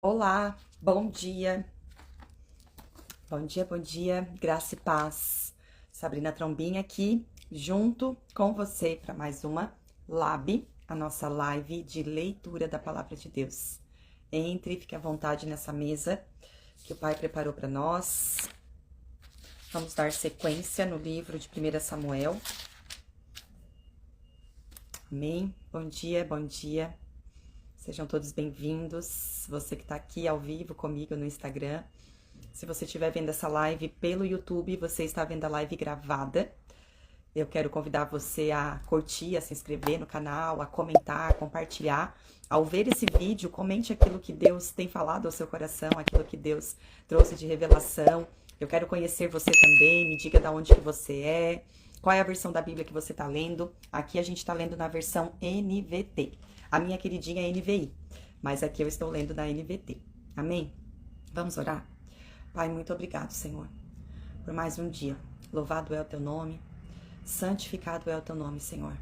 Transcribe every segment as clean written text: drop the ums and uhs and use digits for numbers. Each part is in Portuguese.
Olá, bom dia. Bom dia, bom dia. Graça e paz. Sabrina Trombinha aqui, junto com você para mais uma a nossa live de leitura da Palavra de Deus. Entre, fique à vontade nessa mesa que o Pai preparou para nós. Vamos dar sequência no livro de 1 Samuel. Amém? Bom dia, bom dia. Sejam todos bem-vindos. Você que está aqui ao vivo comigo no Instagram. Se você estiver vendo essa live pelo YouTube, você está vendo a live gravada. Eu quero convidar você a curtir, a se inscrever no canal, a comentar, a compartilhar. Ao ver esse vídeo, comente aquilo que Deus tem falado ao seu coração, aquilo que Deus trouxe de revelação. Eu quero conhecer você também, me diga de onde que você é, qual é a versão da Bíblia que você está lendo. Aqui a gente está lendo na versão NVT. A minha queridinha é NVI, mas aqui eu estou lendo na NVT. Amém? Vamos orar? Pai, muito obrigado, Senhor, por mais um dia. Louvado é o teu nome, santificado é o teu nome, Senhor.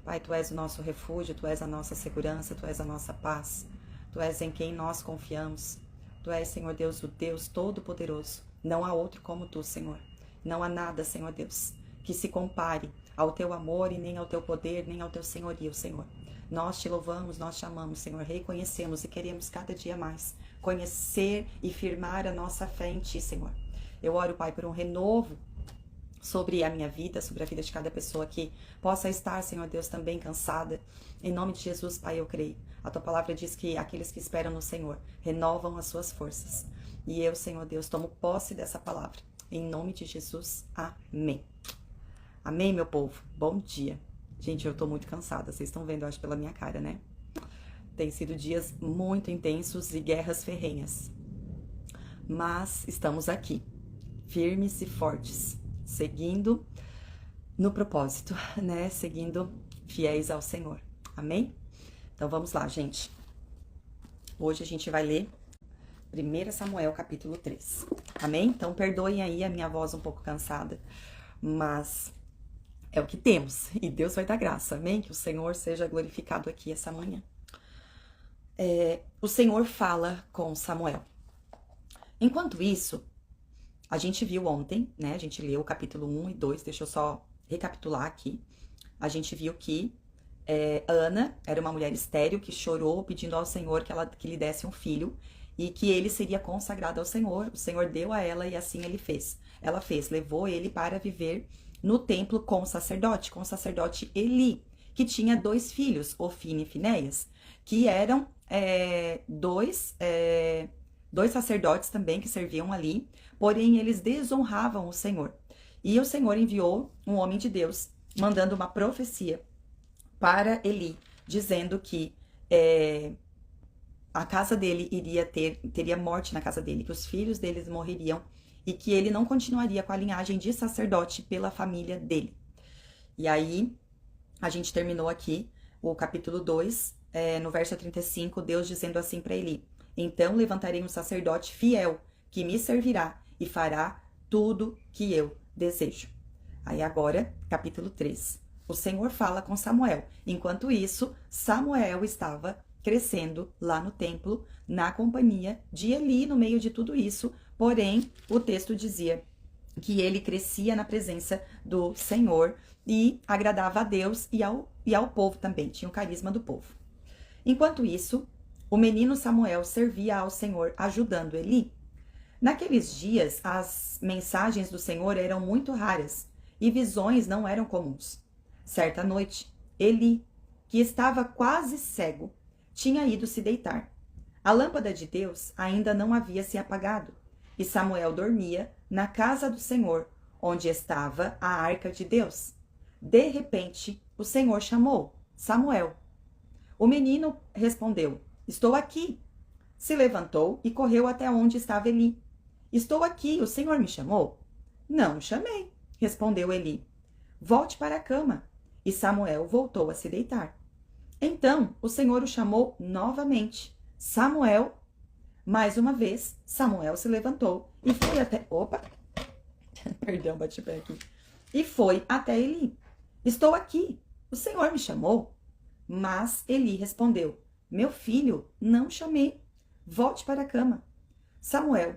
Pai, tu és o nosso refúgio, tu és a nossa segurança, tu és a nossa paz, tu és em quem nós confiamos. Tu és, Senhor Deus, o Deus Todo-Poderoso. Não há outro como tu, Senhor. Não há nada, Senhor Deus, que se compare ao teu amor e nem ao teu poder, nem ao teu senhorio, Senhor. Nós te louvamos, nós te amamos, Senhor, reconhecemos e queremos cada dia mais conhecer e firmar a nossa fé em ti, Senhor. Eu oro, Pai, por um renovo sobre a minha vida, sobre a vida de cada pessoa que possa estar, Senhor Deus, também cansada. Em nome de Jesus, Pai, eu creio. A tua palavra diz que aqueles que esperam no Senhor renovam as suas forças. E eu, Senhor Deus, tomo posse dessa palavra. Em nome de Jesus, amém. Amém, meu povo. Bom dia. Gente, eu tô muito cansada. Vocês estão vendo, eu acho, pela minha cara, né? Tem sido dias muito intensos e guerras ferrenhas. Mas estamos aqui, firmes e fortes, seguindo no propósito, né? Seguindo fiéis ao Senhor. Amém? Então vamos lá, gente. Hoje a gente vai ler 1 Samuel, capítulo 3. Amém? Então perdoem aí a minha voz um pouco cansada, mas é o que temos. E Deus vai dar graça, amém? Que o Senhor seja glorificado aqui essa manhã. O Senhor fala com Samuel. Enquanto isso, a gente viu ontem, né? A gente leu o capítulo 1 e 2, deixa eu só recapitular aqui. A gente viu que Ana era uma mulher estéril que chorou pedindo ao Senhor que lhe desse um filho e que ele seria consagrado ao Senhor. O Senhor deu a ela e assim ele fez. Ela fez, levou ele para viver no templo com o sacerdote Eli, que tinha 2 filhos, Ofni e Finéias, que eram dois sacerdotes também que serviam ali, porém eles desonravam o Senhor. E o Senhor enviou um homem de Deus, mandando uma profecia para Eli, dizendo que a casa dele teria morte na casa dele, que os filhos deles morreriam e que ele não continuaria com a linhagem de sacerdote pela família dele. E aí, a gente terminou aqui o capítulo 2, no verso 35, Deus dizendo assim para Eli: então levantarei um sacerdote fiel que me servirá e fará tudo que eu desejo. Aí agora, capítulo 3. O Senhor fala com Samuel. Enquanto isso, Samuel estava crescendo lá no templo, na companhia de Eli, no meio de tudo isso. Porém, o texto dizia que ele crescia na presença do Senhor e agradava a Deus e ao povo também, tinha o carisma do povo. Enquanto isso, o menino Samuel servia ao Senhor, ajudando Eli. Naqueles dias, as mensagens do Senhor eram muito raras e visões não eram comuns. Certa noite, Eli, que estava quase cego, tinha ido se deitar. A lâmpada de Deus ainda não havia se apagado e Samuel dormia na casa do Senhor, onde estava a arca de Deus. De repente, o Senhor chamou: Samuel. O menino respondeu: estou aqui. Se levantou e correu até onde estava Eli. Estou aqui, o Senhor me chamou? Não o chamei, respondeu Eli. Volte para a cama. E Samuel voltou a se deitar. Então o Senhor o chamou novamente: Samuel. Mais uma vez, Samuel se levantou e foi até... Opa! Perdão, bati o pé aqui. E foi até Eli. Estou aqui, o Senhor me chamou? Mas Eli respondeu: meu filho, não chamei. volte para a cama. Samuel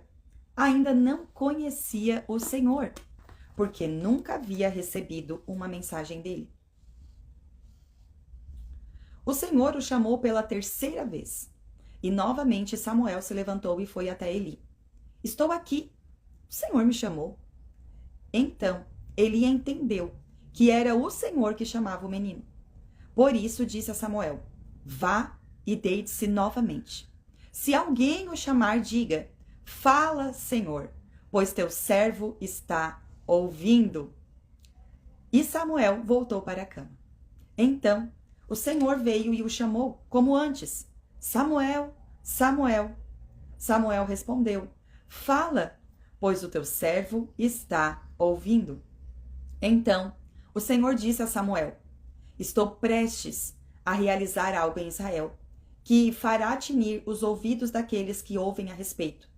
ainda não conhecia o Senhor, porque nunca havia recebido uma mensagem dele. O Senhor o chamou pela terceira vez, e novamente Samuel se levantou e foi até Eli. Estou aqui, o Senhor me chamou. Então Eli entendeu que era o Senhor que chamava o menino. Por isso disse a Samuel: vá e deite-se novamente. Se alguém o chamar, diga: fala, Senhor, pois teu servo está ouvindo. E Samuel voltou para a cama. Então o Senhor veio e o chamou, como antes: Samuel, Samuel. Samuel respondeu: fala, pois o teu servo está ouvindo. Então o Senhor disse a Samuel: estou prestes a realizar algo em Israel, que fará tinir os ouvidos daqueles que ouvem a respeito.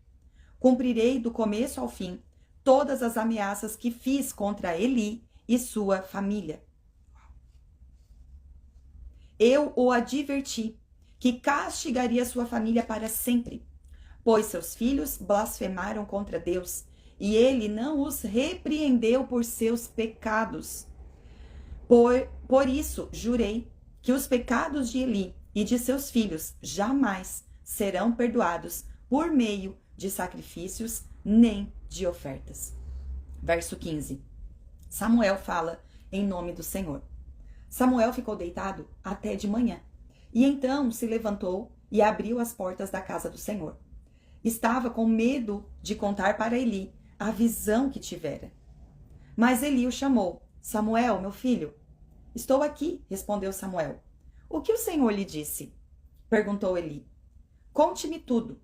Cumprirei do começo ao fim todas as ameaças que fiz contra Eli e sua família. Eu o adverti que castigaria sua família para sempre, pois seus filhos blasfemaram contra Deus, e ele não os repreendeu por seus pecados. Por isso, jurei que os pecados de Eli e de seus filhos jamais serão perdoados por meio de sacrifícios nem de ofertas. Verso 15. Samuel fala em nome do Senhor. Samuel ficou deitado até de manhã, e então se levantou e abriu as portas da casa do Senhor. Estava com medo de contar para Eli a visão que tivera. Mas Eli o chamou: Samuel, meu filho. Estou aqui, respondeu Samuel. O que o Senhor lhe disse? Perguntou Eli. Conte-me tudo,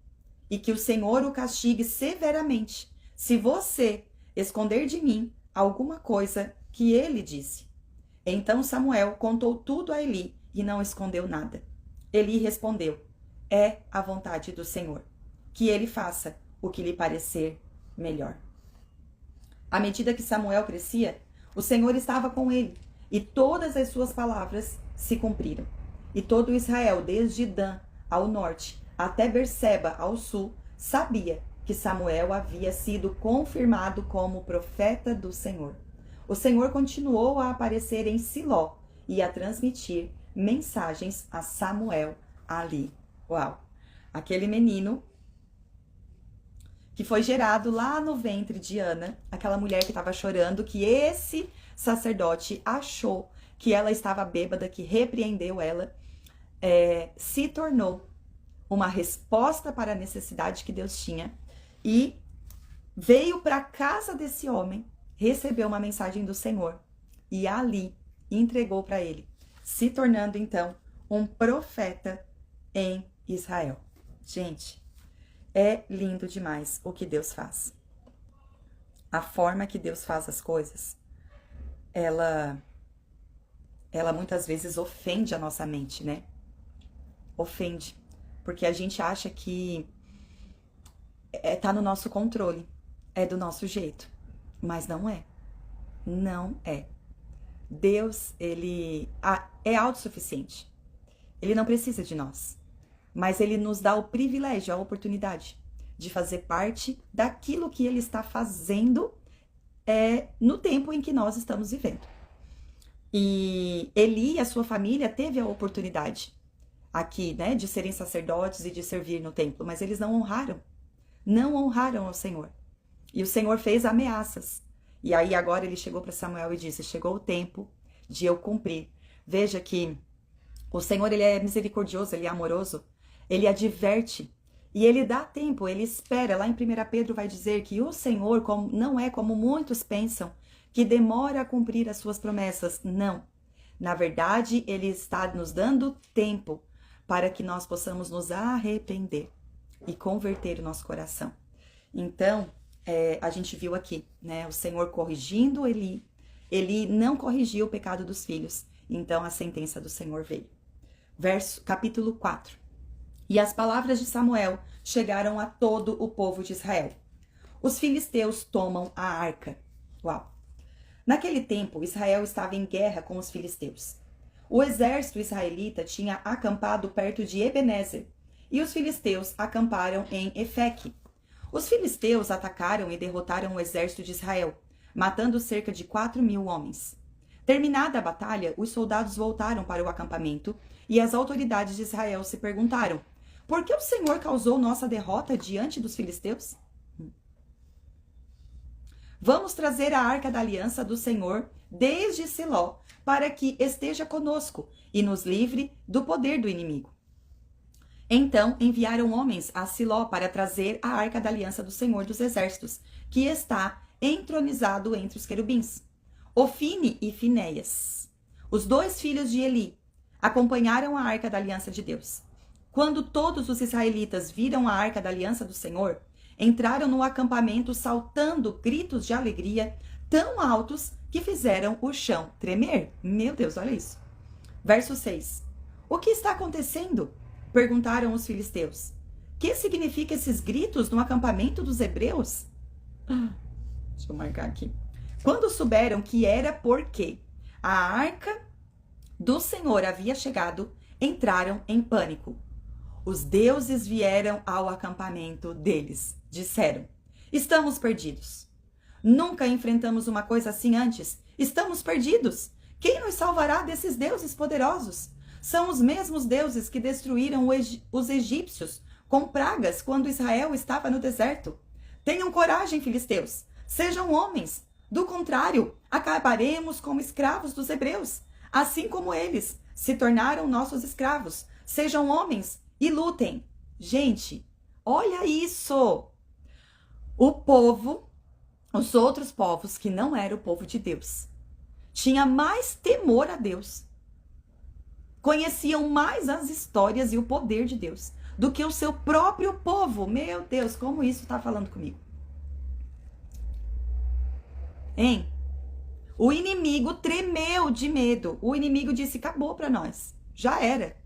e que o Senhor o castigue severamente, se você esconder de mim alguma coisa que ele disse. Então Samuel contou tudo a Eli e não escondeu nada. Eli respondeu: é a vontade do Senhor, que ele faça o que lhe parecer melhor. À medida que Samuel crescia, o Senhor estava com ele, e todas as suas palavras se cumpriram. E todo Israel, desde Dan ao norte até Berseba ao sul, sabia que Samuel havia sido confirmado como profeta do Senhor. O Senhor continuou a aparecer em Siló e a transmitir mensagens a Samuel ali. Uau! Aquele menino que foi gerado lá no ventre de Ana, aquela mulher que estava chorando, que esse sacerdote achou que ela estava bêbada, que repreendeu ela, se tornou uma resposta para a necessidade que Deus tinha e veio para a casa desse homem, recebeu uma mensagem do Senhor e ali entregou para ele, se tornando então um profeta em Israel. Gente, é lindo demais o que Deus faz. A forma que Deus faz as coisas, ela muitas vezes ofende a nossa mente, né? Ofende, porque a gente acha que tá no nosso controle, é do nosso jeito, mas não é. Não é. Deus, ele é autossuficiente. Ele não precisa de nós, mas ele nos dá o privilégio, a oportunidade de fazer parte daquilo que ele está fazendo no tempo em que nós estamos vivendo. E Eli e a sua família teve a oportunidade aqui, né, de serem sacerdotes e de servir no templo, mas eles não honraram ao Senhor. E o Senhor fez ameaças. E aí agora ele chegou para Samuel e disse: chegou o tempo de eu cumprir. Veja que o Senhor, ele é misericordioso, ele é amoroso, ele adverte e ele dá tempo, ele espera. Lá em 1 Pedro vai dizer que o Senhor não é como muitos pensam, que demora a cumprir as suas promessas. Não. Na verdade, ele está nos dando tempo para que nós possamos nos arrepender e converter o nosso coração. Então, a gente viu aqui, né, o Senhor corrigindo Eli. Eli não corrigiu o pecado dos filhos, então a sentença do Senhor veio. Capítulo 4. E as palavras de Samuel chegaram a todo o povo de Israel. Os filisteus tomam a arca. Uau! Naquele tempo, Israel estava em guerra com os filisteus. O exército israelita tinha acampado perto de Ebenezer, e os filisteus acamparam em Efeque. Os filisteus atacaram e derrotaram o exército de Israel, matando cerca de 4.000 homens. Terminada a batalha, os soldados voltaram para o acampamento e as autoridades de Israel se perguntaram: por que o Senhor causou nossa derrota diante dos filisteus? Vamos trazer a arca da aliança do Senhor desde Siló, para que esteja conosco e nos livre do poder do inimigo. Então enviaram homens a Siló para trazer a arca da aliança do Senhor dos exércitos, que está entronizado entre os querubins. Ofine e Finéias, os 2 filhos de Eli, acompanharam a arca da aliança de Deus. Quando todos os israelitas viram a arca da aliança do Senhor, entraram no acampamento saltando gritos de alegria tão altos que fizeram o chão tremer. Meu Deus, olha isso. Verso 6. O que está acontecendo? Perguntaram os filisteus. Que significa esses gritos no acampamento dos hebreus? Deixa eu marcar aqui. Quando souberam que era porque a arca do Senhor havia chegado, entraram em pânico. Os deuses vieram ao acampamento deles. Disseram: estamos perdidos. Nunca enfrentamos uma coisa assim antes. Estamos perdidos. Quem nos salvará desses deuses poderosos? São os mesmos deuses que destruíram os egípcios com pragas quando Israel estava no deserto. Tenham coragem, filisteus. Sejam homens. Do contrário, acabaremos como escravos dos hebreus, assim como eles se tornaram nossos escravos. Sejam homens e lutem. Gente, olha isso! O povo, os outros povos que não era o povo de Deus, tinha mais temor a Deus, conheciam mais as histórias e o poder de Deus do que o seu próprio povo. Meu Deus, como isso está falando comigo? Hein? O inimigo tremeu de medo. O inimigo disse: acabou para nós. Já era.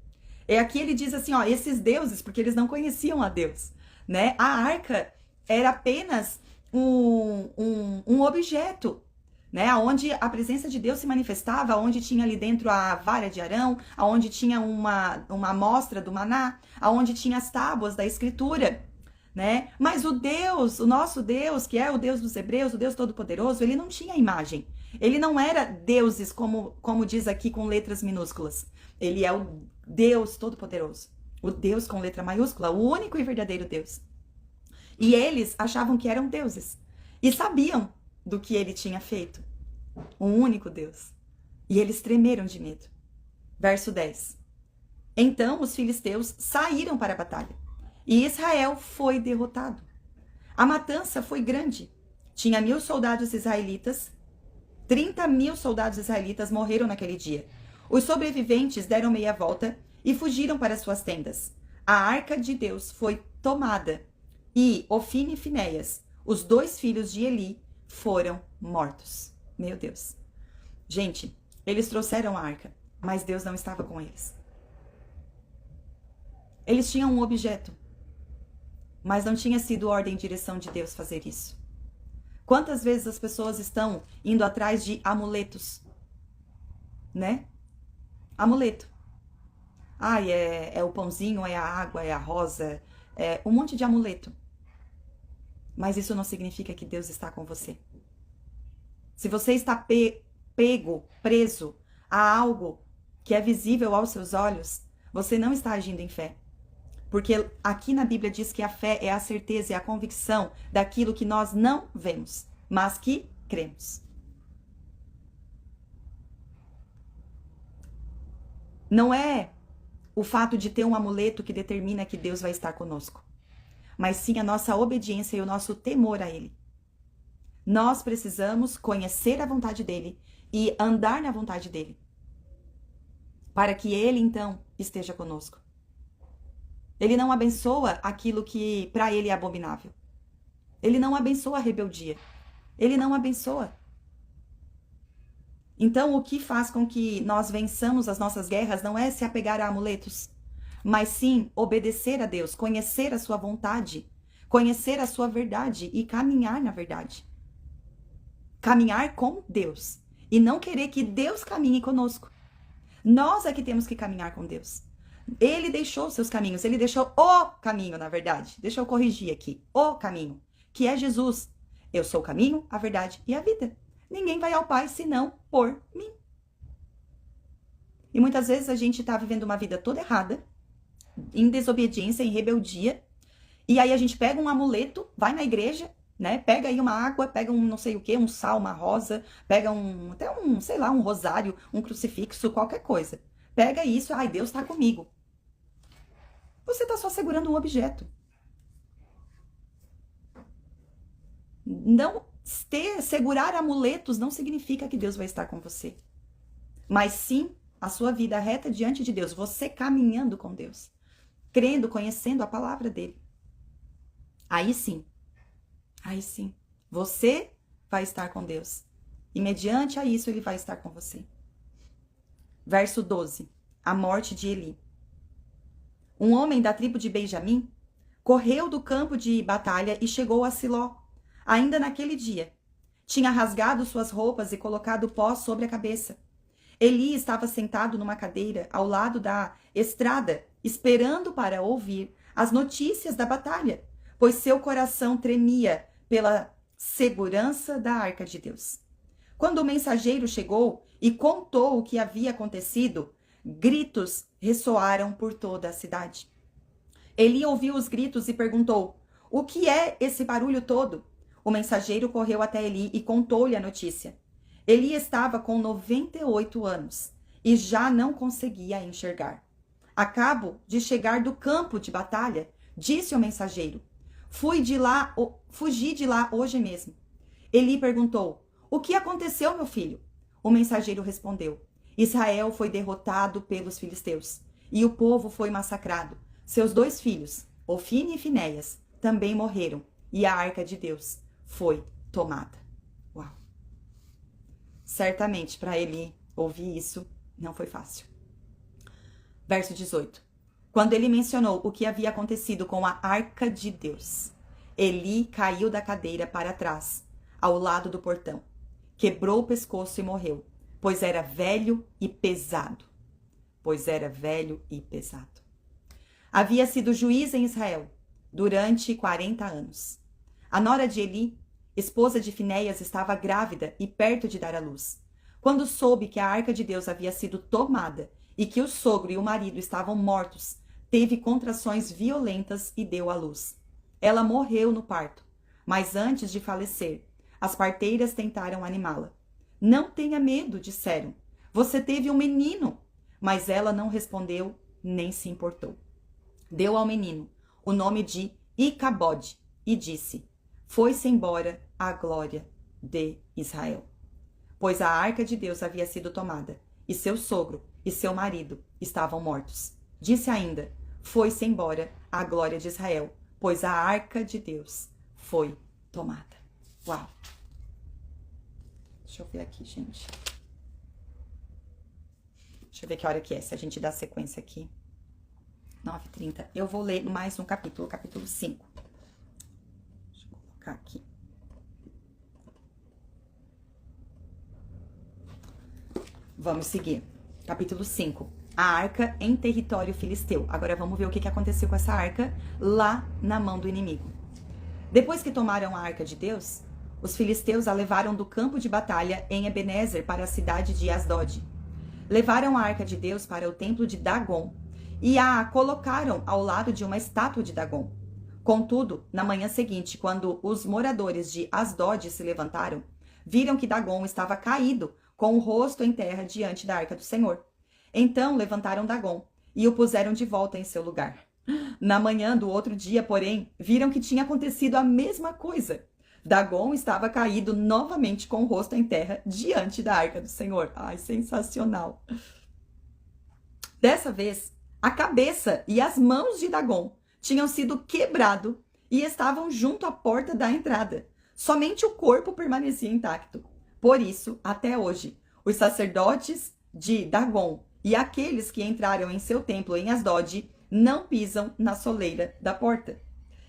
Aqui ele diz assim, ó, esses deuses, porque eles não conheciam a Deus, né? A arca era apenas um objeto, né? Onde a presença de Deus se manifestava, onde tinha ali dentro a vara de Arão, onde tinha uma amostra do maná, onde tinha as tábuas da escritura, né? Mas o Deus, o nosso Deus, que é o Deus dos hebreus, o Deus Todo-Poderoso, ele não tinha imagem. Ele não era deuses, como diz aqui com letras minúsculas. Ele é o Deus Todo-Poderoso. O Deus com letra maiúscula, o único e verdadeiro Deus. E eles achavam que eram deuses. E sabiam do que ele tinha feito. Um único Deus. E eles tremeram de medo. Verso 10. Então os filisteus saíram para a batalha. E Israel foi derrotado. A matança foi grande. Tinha 1.000 soldados israelitas. 30.000 soldados israelitas morreram naquele dia. Os sobreviventes deram meia volta e fugiram para suas tendas. A arca de Deus foi tomada. E Ofine e Finéias, os 2 filhos de Eli, foram mortos. Meu Deus. Gente, eles trouxeram a arca, mas Deus não estava com eles. Eles tinham um objeto, mas não tinha sido ordem e direção de Deus fazer isso. Quantas vezes as pessoas estão indo atrás de amuletos, né? Amuleto. É o pãozinho, é a água, é a rosa, é um monte de amuleto. Mas isso não significa que Deus está com você. Se você está preso a algo que é visível aos seus olhos, você não está agindo em fé. Porque aqui na Bíblia diz que a fé é a certeza e a convicção daquilo que nós não vemos, mas que cremos. Não é o fato de ter um amuleto que determina que Deus vai estar conosco, mas sim a nossa obediência e o nosso temor a Ele. Nós precisamos conhecer a vontade dEle e andar na vontade dEle, para que Ele, então, esteja conosco. Ele não abençoa aquilo que para Ele é abominável. Ele não abençoa a rebeldia. Ele não abençoa. Então, o que faz com que nós vençamos as nossas guerras não é se apegar a amuletos, mas sim obedecer a Deus, conhecer a sua vontade, conhecer a sua verdade e caminhar na verdade. Caminhar com Deus e não querer que Deus caminhe conosco. Nós é que temos que caminhar com Deus. Ele deixou os seus caminhos, ele deixou o caminho, na verdade. Deixa eu corrigir aqui. O caminho, que é Jesus. Eu sou o caminho, a verdade e a vida. Ninguém vai ao Pai senão por mim. E muitas vezes a gente tá vivendo uma vida toda errada, em desobediência, em rebeldia. E aí a gente pega um amuleto, vai na igreja, né? Pega aí uma água, pega um não sei o que, um sal, uma rosa, pega até um, sei lá, um rosário, um crucifixo, qualquer coisa. Pega isso, ai, Deus tá comigo. Você tá só segurando um objeto. Não segurar amuletos não significa que Deus vai estar com você. Mas sim, a sua vida reta diante de Deus, você caminhando com Deus, crendo, conhecendo a palavra dele. Aí sim, você vai estar com Deus. E mediante a isso, ele vai estar com você. Verso 12, a morte de Eli. Um homem da tribo de Benjamim correu do campo de batalha e chegou a Siló, ainda naquele dia. Tinha rasgado suas roupas e colocado pó sobre a cabeça. Eli estava sentado numa cadeira ao lado da estrada, esperando para ouvir as notícias da batalha, pois seu coração tremia pela segurança da arca de Deus. Quando o mensageiro chegou e contou o que havia acontecido, gritos ressoaram por toda a cidade. Eli ouviu os gritos e perguntou: "O que é esse barulho todo?" O mensageiro correu até Eli e contou-lhe a notícia. Eli estava com 98 anos e já não conseguia enxergar. "Acabo de chegar do campo de batalha", disse o mensageiro. Fugi de lá hoje mesmo." Eli perguntou: "O que aconteceu, meu filho?" O mensageiro respondeu: "Israel foi derrotado pelos filisteus e o povo foi massacrado. Seus 2 filhos, Ofni e Finéias, também morreram e a arca de Deus foi tomada." Uau! Certamente para Eli ouvir isso não foi fácil. Verso 18. Quando ele mencionou o que havia acontecido com a arca de Deus, Eli caiu da cadeira para trás, ao lado do portão. Quebrou o pescoço e morreu, pois era velho e pesado. Havia sido juiz em Israel durante 40 anos. A nora de Eli, esposa de Finéias, estava grávida e perto de dar à luz. Quando soube que a arca de Deus havia sido tomada e que o sogro e o marido estavam mortos, teve contrações violentas e deu à luz. Ela morreu no parto, mas antes de falecer, as parteiras tentaram animá-la. "Não tenha medo", disseram. "Você teve um menino." Mas ela não respondeu nem se importou. Deu ao menino o nome de Icabode e disse: "Foi-se embora a glória de Israel." Pois a arca de Deus havia sido tomada, e seu sogro e seu marido estavam mortos. Disse ainda: "Foi-se embora a glória de Israel, pois a arca de Deus foi tomada." Uau! Deixa eu ver aqui, gente. Deixa eu ver que hora que é, se a gente dá sequência aqui. 9h30. Eu vou ler mais um capítulo, capítulo 5. Deixa eu colocar aqui. Vamos seguir. Capítulo 5. A arca em território filisteu. Agora vamos ver o que aconteceu com essa arca lá na mão do inimigo. Depois que tomaram a arca de Deus, os filisteus a levaram do campo de batalha em Ebenezer para a cidade de Asdod. Levaram a arca de Deus para o templo de Dagon e a colocaram ao lado de uma estátua de Dagon. Contudo, na manhã seguinte, quando os moradores de Asdod se levantaram, viram que Dagon estava caído, com o rosto em terra diante da arca do Senhor. Então levantaram Dagon e o puseram de volta em seu lugar. Na manhã do outro dia, porém, viram que tinha acontecido a mesma coisa. Dagon estava caído novamente com o rosto em terra diante da arca do Senhor. Ai, sensacional! Dessa vez, a cabeça e as mãos de Dagon tinham sido quebrado e estavam junto à porta da entrada. Somente o corpo permanecia intacto. Por isso, até hoje, os sacerdotes de Dagon e aqueles que entraram em seu templo em Asdod não pisam na soleira da porta.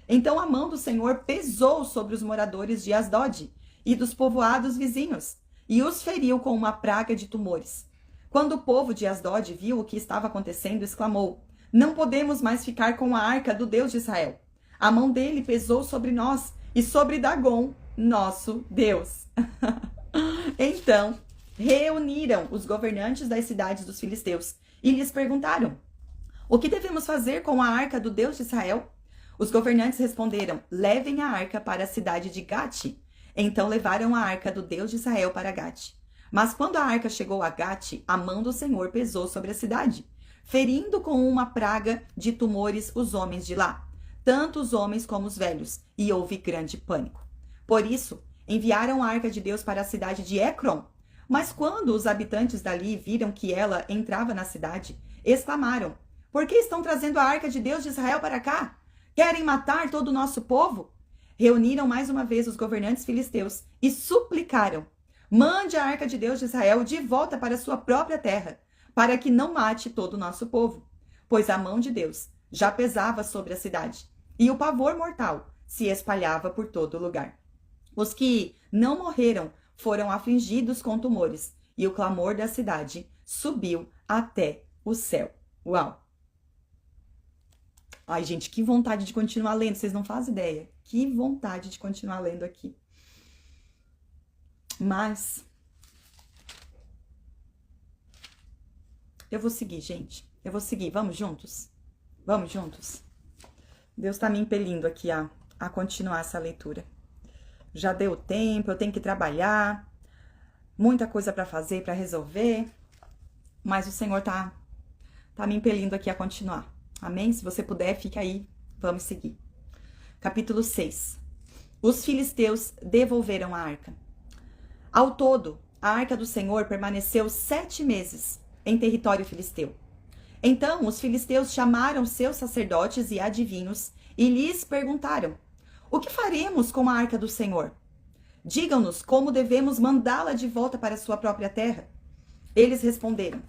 Então a mão do Senhor pesou sobre os moradores de Asdod e dos povoados vizinhos e os feriu com uma praga de tumores. Quando o povo de Asdod viu o que estava acontecendo, exclamou: Não podemos mais ficar com a arca do Deus de Israel. A mão dele pesou sobre nós e sobre Dagon, nosso Deus. Então, reuniram os governantes das cidades dos filisteus e lhes perguntaram: o que devemos fazer com a arca do Deus de Israel? Os governantes responderam: levem a arca para a cidade de Gate. Então levaram a arca do Deus de Israel para Gate. Mas quando a arca chegou a Gate, a mão do Senhor pesou sobre a cidade, ferindo com uma praga de tumores os homens de lá, tanto os homens como os velhos, e houve grande pânico. Por isso, enviaram a arca de Deus para a cidade de Ecrom. Mas quando os habitantes dali viram que ela entrava na cidade, exclamaram: por que estão trazendo a arca de Deus de Israel para cá? Querem matar todo o nosso povo? Reuniram mais uma vez os governantes filisteus e suplicaram: mande a arca de Deus de Israel de volta para sua própria terra, para que não mate todo o nosso povo. Pois a mão de Deus já pesava sobre a cidade, e o pavor mortal se espalhava por todo lugar. Os que não morreram foram afligidos com tumores, e o clamor da cidade subiu até o céu. Uau! Ai, gente, que vontade de continuar lendo, vocês não fazem ideia. Que vontade de continuar lendo aqui. Mas eu vou seguir, gente. Eu vou seguir. Vamos juntos? Vamos juntos? Deus tá me impelindo aqui a continuar essa leitura. Já deu tempo, eu tenho que trabalhar. Muita coisa para fazer, para resolver. Mas o Senhor tá me impelindo aqui a continuar. Amém? Se você puder, fique aí. Vamos seguir. Capítulo 6. Os filisteus devolveram a arca. Ao todo, a arca do Senhor permaneceu 7 meses em território filisteu. Então, os filisteus chamaram seus sacerdotes e adivinhos e lhes perguntaram: o que faremos com a arca do Senhor? Digam-nos como devemos mandá-la de volta para sua própria terra. Eles responderam.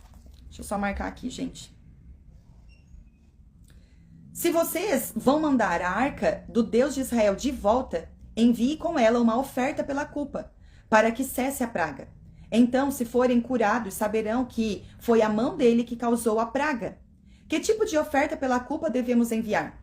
Deixa eu só marcar aqui, gente. Se vocês vão mandar a arca do Deus de Israel de volta, envie com ela uma oferta pela culpa, para que cesse a praga. Então, se forem curados, saberão que foi a mão dele que causou a praga. Que tipo de oferta pela culpa devemos enviar?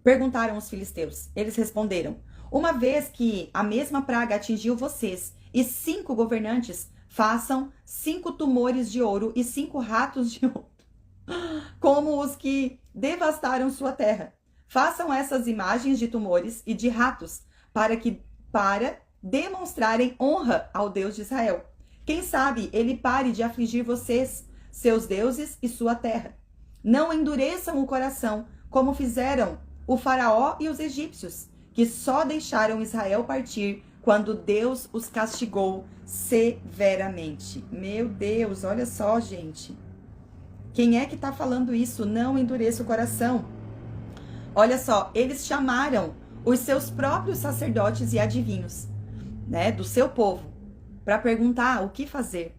Perguntaram os filisteus. Eles responderam: uma vez que a mesma praga atingiu vocês e 5 governantes, façam 5 tumores de ouro e 5 ratos de ouro, como os que devastaram sua terra. Façam essas imagens de tumores e de ratos para demonstrarem honra ao Deus de Israel. Quem sabe ele pare de afligir vocês, seus deuses e sua terra. Não endureçam o coração, como fizeram o faraó e os egípcios, que só deixaram Israel partir quando Deus os castigou severamente. Meu Deus, olha só, gente. Quem é que está falando isso? Não endureça o coração. Olha só, eles chamaram os seus próprios sacerdotes e adivinhos, né, do seu povo, para perguntar o que fazer.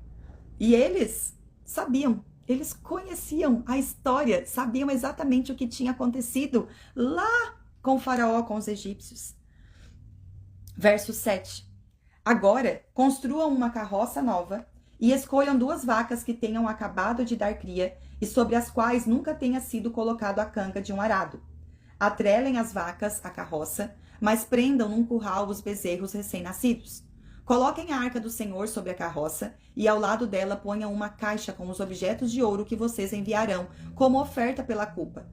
E eles sabiam, eles conheciam a história, sabiam exatamente o que tinha acontecido lá com o faraó, com os egípcios. Verso 7. Agora, construam uma carroça nova e escolham 2 vacas que tenham acabado de dar cria e sobre as quais nunca tenha sido colocado a canga de um arado. Atrelem as vacas à carroça, mas prendam num curral os bezerros recém-nascidos. Coloquem a arca do Senhor sobre a carroça e ao lado dela ponham uma caixa com os objetos de ouro que vocês enviarão como oferta pela culpa.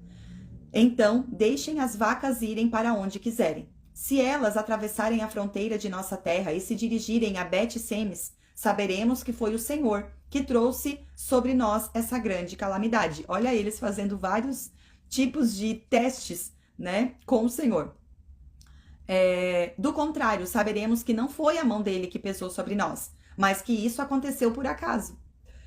Então, deixem as vacas irem para onde quiserem. Se elas atravessarem a fronteira de nossa terra e se dirigirem a Bet-Semes, saberemos que foi o Senhor que trouxe sobre nós essa grande calamidade. Olha eles fazendo vários tipos de testes, né, com o Senhor. Do contrário, saberemos que não foi a mão dele que pesou sobre nós, mas que isso aconteceu por acaso.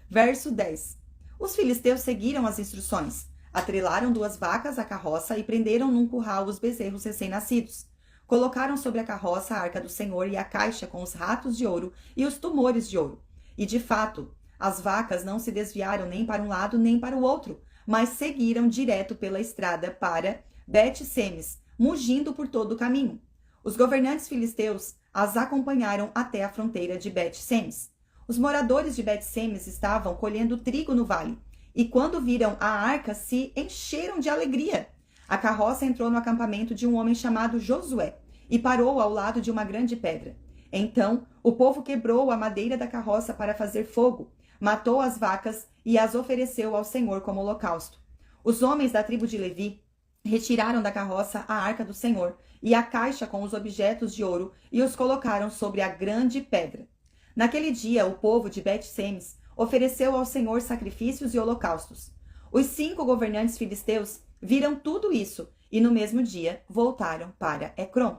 Verso 10. Os filisteus seguiram as instruções, atrelaram 2 vacas à carroça e prenderam num curral os bezerros recém-nascidos. Colocaram sobre a carroça a arca do Senhor e a caixa com os ratos de ouro e os tumores de ouro. E de fato, as vacas não se desviaram nem para um lado nem para o outro, mas seguiram direto pela estrada para Bet-Semes, mugindo por todo o caminho. Os governantes filisteus as acompanharam até a fronteira de Bet-Semes. Os moradores de Bet-Semes estavam colhendo trigo no vale, e quando viram a arca, se encheram de alegria. A carroça entrou no acampamento de um homem chamado Josué e parou ao lado de uma grande pedra. Então o povo quebrou a madeira da carroça para fazer fogo, matou as vacas e as ofereceu ao Senhor como holocausto. Os homens da tribo de Levi retiraram da carroça a arca do Senhor e a caixa com os objetos de ouro e os colocaram sobre a grande pedra. Naquele dia, o povo de Bet-Semes ofereceu ao Senhor sacrifícios e holocaustos. Os 5 governantes filisteus viram tudo isso e no mesmo dia voltaram para Ecrom.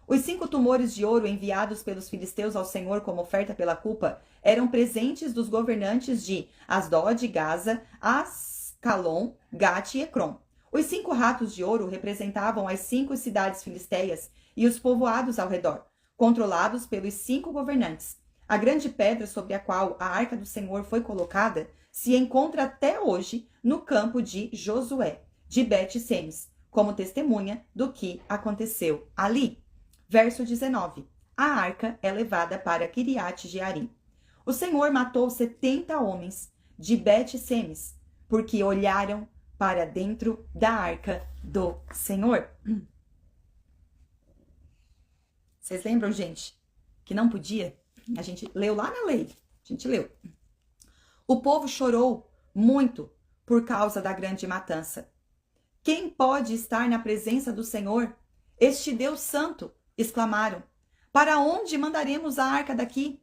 Os 5 tumores de ouro enviados pelos filisteus ao Senhor como oferta pela culpa eram presentes dos governantes de Asdod, Gaza, Ascalon, Gate e Ecrom. Os 5 ratos de ouro representavam as 5 cidades filisteias e os povoados ao redor, controlados pelos 5 governantes. A grande pedra sobre a qual a arca do Senhor foi colocada se encontra até hoje no campo de Josué, de Bet-Semes, como testemunha do que aconteceu ali. Verso 19. A arca é levada para Quiriate-Jearim. O Senhor matou 70 homens de Bet-Semes, porque olharam para dentro da arca do Senhor. Vocês lembram, gente, que não podia? A gente leu lá na lei. A gente leu. O povo chorou muito por causa da grande matança. Quem pode estar na presença do Senhor? Este Deus santo, exclamaram. Para onde mandaremos a arca daqui?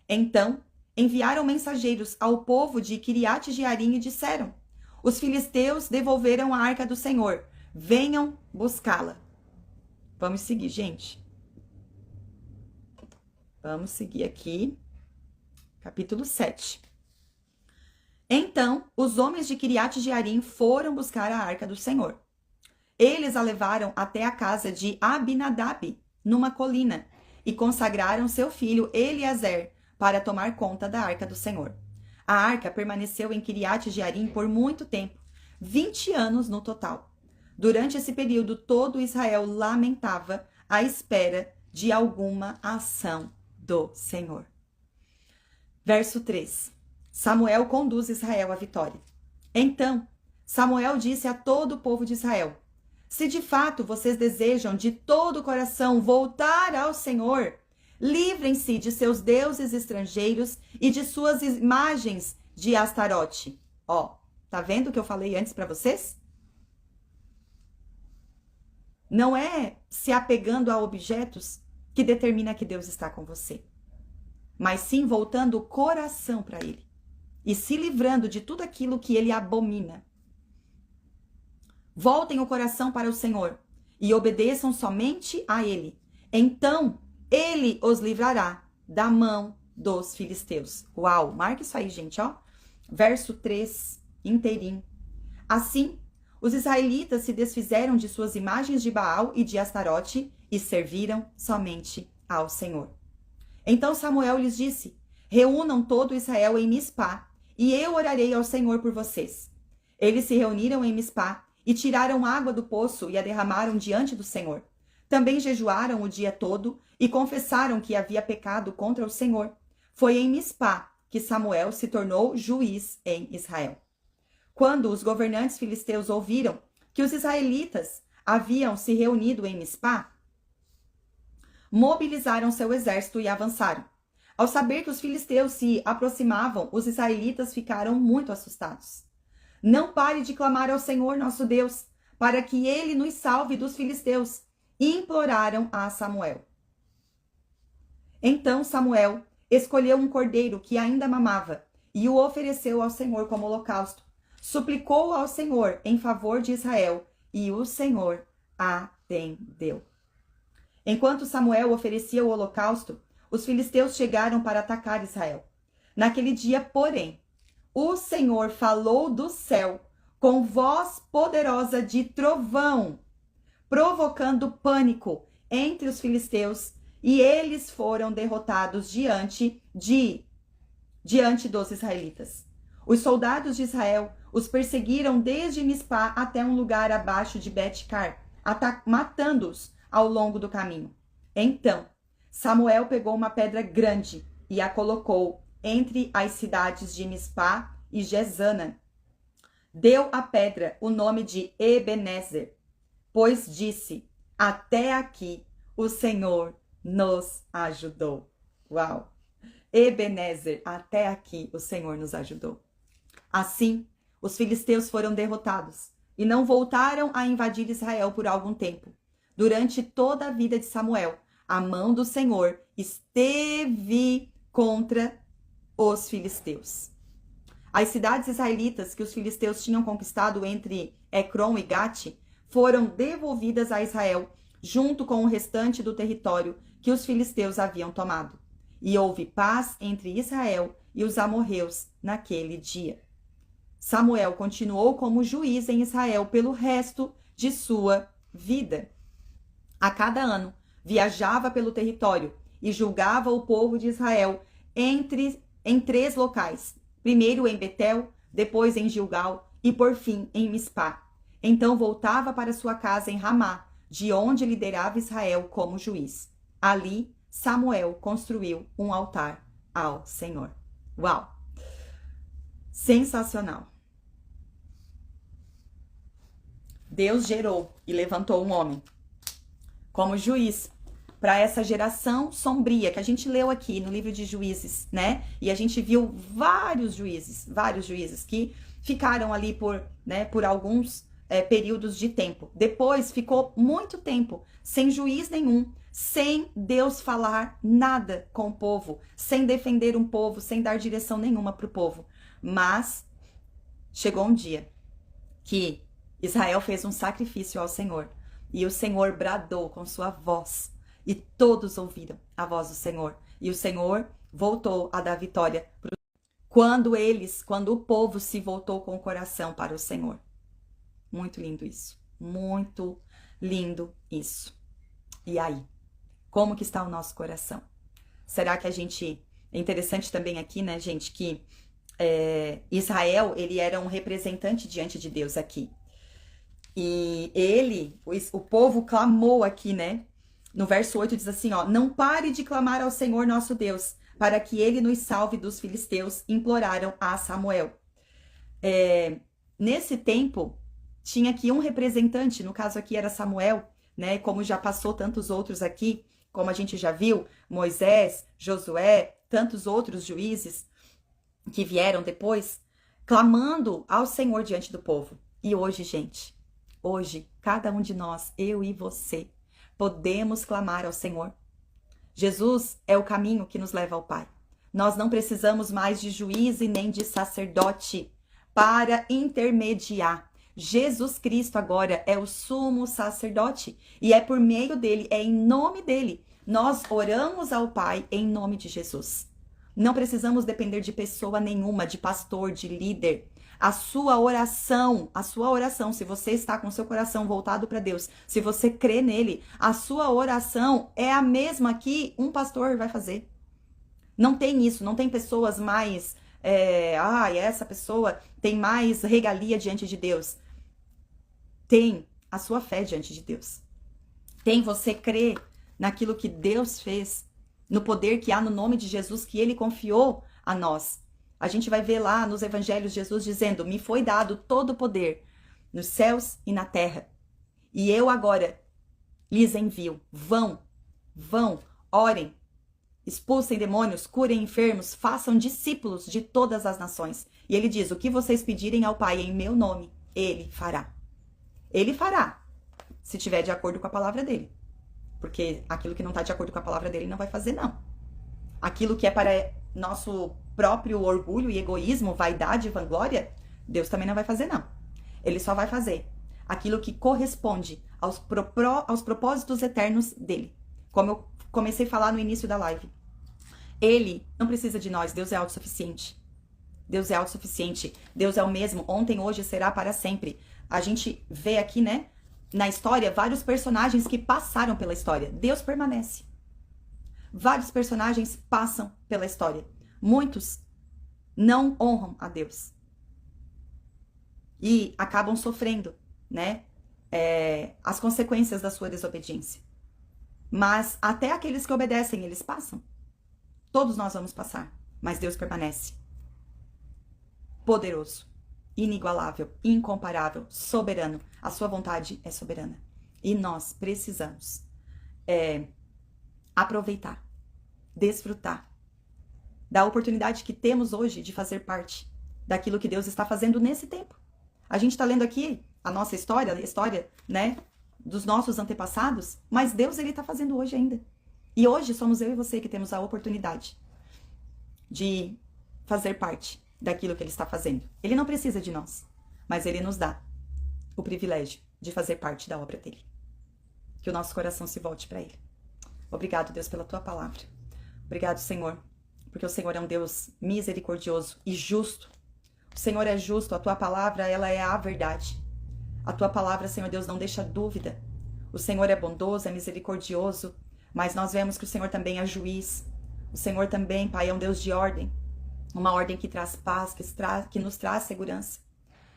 Então enviaram mensageiros ao povo de Quiriate-Jearim e disseram: os filisteus devolveram a arca do Senhor. Venham buscá-la. Vamos seguir, gente. Vamos seguir aqui. Capítulo 7. Então, os homens de Quiriate-Jearim foram buscar a arca do Senhor. Eles a levaram até a casa de Abinadab, numa colina, e consagraram seu filho Eliezer para tomar conta da arca do Senhor. A arca permaneceu em Quiriate-Jearim por muito tempo, 20 anos no total. Durante esse período, todo Israel lamentava à espera de alguma ação do Senhor. Verso 3. Samuel conduz Israel à vitória. Então, Samuel disse a todo o povo de Israel: se de fato vocês desejam de todo o coração voltar ao Senhor, livrem-se de seus deuses estrangeiros e de suas imagens de Astarote. Ó, tá vendo o que eu falei antes para vocês? Não é se apegando a objetos que determina que Deus está com você, mas sim voltando o coração para Ele e se livrando de tudo aquilo que Ele abomina. Voltem o coração para o Senhor e obedeçam somente a Ele. Então Ele os livrará da mão dos filisteus. Uau, marca isso aí, gente, ó. Verso 3, inteirinho. Assim, os israelitas se desfizeram de suas imagens de Baal e de Astarote e serviram somente ao Senhor. Então Samuel lhes disse: reúnam todo Israel em Mispá, e eu orarei ao Senhor por vocês. Eles se reuniram em Mispá e tiraram água do poço e a derramaram diante do Senhor. Também jejuaram o dia todo e confessaram que havia pecado contra o Senhor. Foi em Mispá que Samuel se tornou juiz em Israel. Quando os governantes filisteus ouviram que os israelitas haviam se reunido em Mispá, mobilizaram seu exército e avançaram. Ao saber que os filisteus se aproximavam, os israelitas ficaram muito assustados. Não pare de clamar ao Senhor nosso Deus, para que ele nos salve dos filisteus, imploraram a Samuel. Então Samuel escolheu um cordeiro que ainda mamava e o ofereceu ao Senhor como holocausto. Suplicou ao Senhor em favor de Israel e o Senhor atendeu. Enquanto Samuel oferecia o holocausto, os filisteus chegaram para atacar Israel. Naquele dia, porém, o Senhor falou do céu com voz poderosa de trovão, provocando pânico entre os filisteus, e eles foram derrotados diante dos israelitas. Os soldados de Israel os perseguiram desde Mispá até um lugar abaixo de Bet-Car, matando-os ao longo do caminho. Então, Samuel pegou uma pedra grande e a colocou entre as cidades de Mispá e Gesana, deu à pedra o nome de Ebenezer, pois disse: até aqui o Senhor nos ajudou. Uau! Ebenezer, até aqui o Senhor nos ajudou. Assim, os filisteus foram derrotados e não voltaram a invadir Israel por algum tempo. Durante toda a vida de Samuel, a mão do Senhor esteve contra os filisteus. As cidades israelitas que os filisteus tinham conquistado entre Ecrom e Gate foram devolvidas a Israel, junto com o restante do território que os filisteus haviam tomado. E houve paz entre Israel e os amorreus naquele dia. Samuel continuou como juiz em Israel pelo resto de sua vida. A cada ano, viajava pelo território e julgava o povo de Israel em 3 locais. Primeiro em Betel, depois em Gilgal e por fim em Mispá. Então voltava para sua casa em Ramá, de onde liderava Israel como juiz. Ali, Samuel construiu um altar ao Senhor. Uau! Sensacional! Deus gerou e levantou um homem como juiz para essa geração sombria que a gente leu aqui no livro de Juízes, né? E a gente viu vários juízes que ficaram ali por alguns períodos de tempo. Depois ficou muito tempo sem juiz nenhum, sem Deus falar nada com o povo, sem defender um povo, sem dar direção nenhuma para o povo. Mas chegou um dia que Israel fez um sacrifício ao Senhor e o Senhor bradou com sua voz e todos ouviram a voz do Senhor. E o Senhor voltou a dar vitória quando o povo se voltou com o coração para o Senhor. Muito lindo isso. Muito lindo isso. E aí? Como que está o nosso coração? Será que a gente... É interessante também aqui, né, gente, que Israel, ele era um representante diante de Deus aqui. E o povo clamou aqui, né? No verso 8 diz assim, ó: não pare de clamar ao Senhor nosso Deus, para que ele nos salve dos filisteus, imploraram a Samuel. Nesse tempo, tinha aqui um representante, no caso aqui era Samuel, né? Como já passou tantos outros aqui, como a gente já viu, Moisés, Josué, tantos outros juízes que vieram depois, clamando ao Senhor diante do povo. E hoje, gente, hoje, cada um de nós, eu e você, podemos clamar ao Senhor. Jesus é o caminho que nos leva ao Pai. Nós não precisamos mais de juiz e nem de sacerdote para intermediar. Jesus Cristo agora é o sumo sacerdote e é por meio dele, é em nome dele. Nós oramos ao Pai em nome de Jesus. Não precisamos depender de pessoa nenhuma, de pastor, de líder. A sua oração, se você está com o seu coração voltado para Deus, se você crê nele, a sua oração é a mesma que um pastor vai fazer. Não tem isso, não tem pessoas mais, essa pessoa tem mais regalia diante de Deus. Tem a sua fé diante de Deus. Tem você crer naquilo que Deus fez, no poder que há no nome de Jesus, que ele confiou a nós. A gente vai ver lá nos evangelhos Jesus dizendo: me foi dado todo o poder nos céus e na terra. E eu agora lhes envio. Vão, orem, expulsem demônios, curem enfermos, façam discípulos de todas as nações. E ele diz: o que vocês pedirem ao Pai em meu nome, ele fará. Ele fará, se estiver de acordo com a palavra dele. Porque aquilo que não está de acordo com a palavra dele, não vai fazer, não. Aquilo que é para nosso próprio orgulho e egoísmo, vaidade e vanglória, Deus também não vai fazer, não. Ele só vai fazer aquilo que corresponde aos propósitos eternos dele. Como eu comecei a falar no início da live. Ele não precisa de nós, Deus é autossuficiente. Deus é autossuficiente. Deus é o mesmo, ontem, hoje, será para sempre. A gente vê aqui, né, na história, vários personagens que passaram pela história. Deus permanece. Vários personagens passam pela história. Muitos não honram a Deus. E acabam sofrendo, né, as consequências da sua desobediência. Mas até aqueles que obedecem, eles passam. Todos nós vamos passar, mas Deus permanece. Poderoso. inigualável, incomparável, soberano. A sua vontade é soberana. E nós precisamos aproveitar, desfrutar da oportunidade que temos hoje de fazer parte daquilo que Deus está fazendo nesse tempo. A gente está lendo aqui a nossa história, a história, né, dos nossos antepassados, mas Deus, ele está fazendo hoje ainda. E hoje somos eu e você que temos a oportunidade de fazer parte daquilo que ele está fazendo. Ele não precisa de nós, mas ele nos dá o privilégio de fazer parte da obra dele. Que o nosso coração se volte para ele. Obrigado, Deus, pela tua palavra. Obrigado, Senhor, porque o Senhor é um Deus misericordioso e justo. O Senhor é justo, a tua palavra, ela é a verdade. A tua palavra, Senhor Deus, não deixa dúvida. O Senhor é bondoso, é misericordioso, mas nós vemos que o Senhor também é juiz. O Senhor também, Pai, é um Deus de ordem. Uma ordem que traz paz, que nos traz segurança.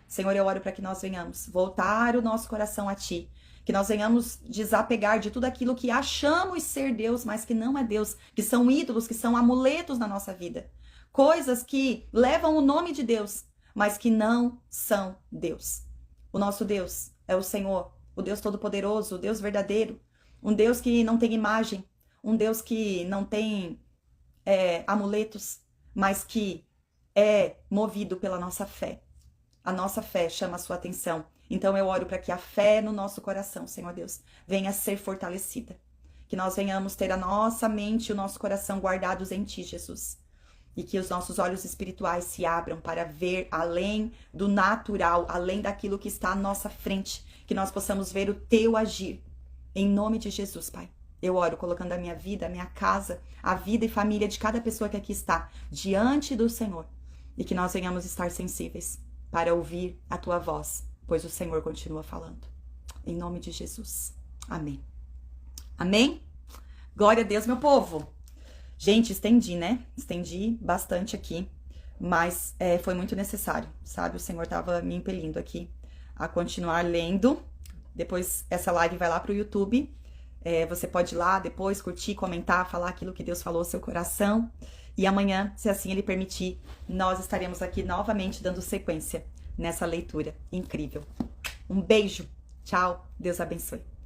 Senhor, eu oro para que nós venhamos voltar o nosso coração a Ti. Que nós venhamos desapegar de tudo aquilo que achamos ser Deus, mas que não é Deus. Que são ídolos, que são amuletos na nossa vida. Coisas que levam o nome de Deus, mas que não são Deus. O nosso Deus é o Senhor, o Deus Todo-Poderoso, o Deus verdadeiro. Um Deus que não tem imagem, um Deus que não tem amuletos, mas que é movido pela nossa fé. A nossa fé chama a sua atenção. Então eu oro para que a fé no nosso coração, Senhor Deus, venha a ser fortalecida. Que nós venhamos ter a nossa mente e o nosso coração guardados em Ti, Jesus. E que os nossos olhos espirituais se abram para ver além do natural, além daquilo que está à nossa frente. Que nós possamos ver o Teu agir. Em nome de Jesus, Pai. Eu oro colocando a minha vida, a minha casa, a vida e família de cada pessoa que aqui está diante do Senhor. E que nós venhamos estar sensíveis para ouvir a Tua voz, pois o Senhor continua falando. Em nome de Jesus. Amém. Amém? Glória a Deus, meu povo. Gente, estendi, né? Estendi bastante aqui, mas foi muito necessário, sabe? O Senhor estava me impelindo aqui a continuar lendo. Depois essa live vai lá pro YouTube. Você pode ir lá depois curtir, comentar, falar aquilo que Deus falou ao seu coração. E amanhã, se assim Ele permitir, nós estaremos aqui novamente dando sequência nessa leitura incrível. Um beijo. Tchau. Deus abençoe.